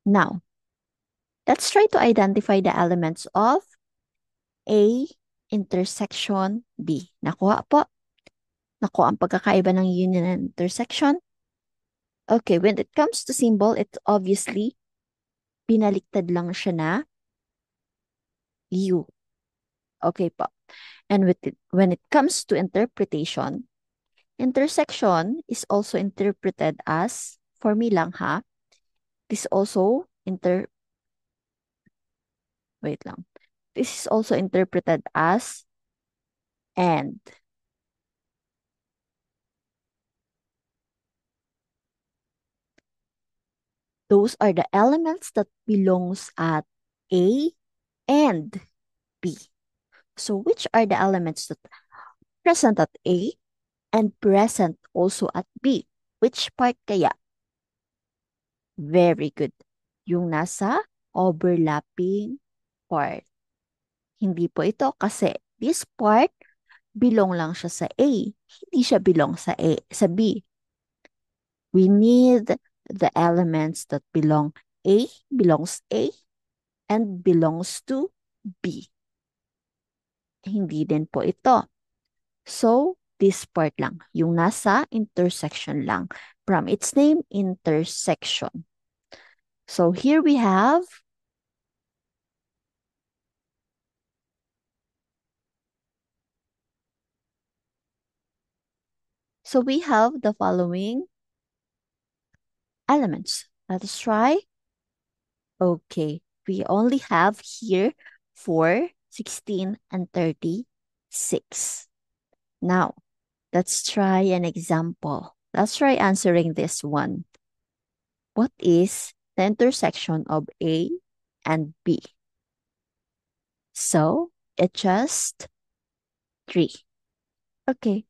Now, let's try to identify the elements of A intersection B. Nakuha po? Nakuha ang pagkakaiba ng union and intersection? Okay, when it comes to symbol, it's obviously binaliktad lang siya na U. Okay po. And when it comes to interpretation, intersection is also interpreted as, for me lang ha, this also wait lang. This is also interpreted as and. Those are the elements that belongs at A and B. So which are the elements that present at A and present also at B? Which part kaya? Very good. Yung nasa overlapping part. Hindi po ito kasi this part belong lang siya sa A. Hindi siya belong sa B. We need the elements that belongs A and belongs to B. Hindi din po ito. So, this part lang. Yung nasa intersection lang. From its name, intersection. So, here we have the following elements. Let us try. Okay, we only have here 4, 16, and 36. Now, let's try an example. Let's try answering this one. What is the intersection of A and B? So, it's just 3. Okay,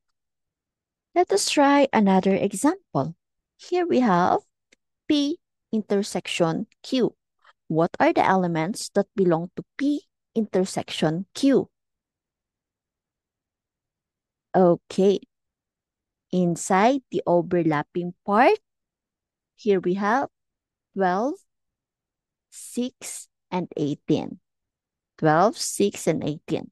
let us try another example. Here we have P intersection Q. What are the elements that belong to P intersection Q? Okay, inside the overlapping part, here we have 12, 6, and 18. 12, 6, and 18.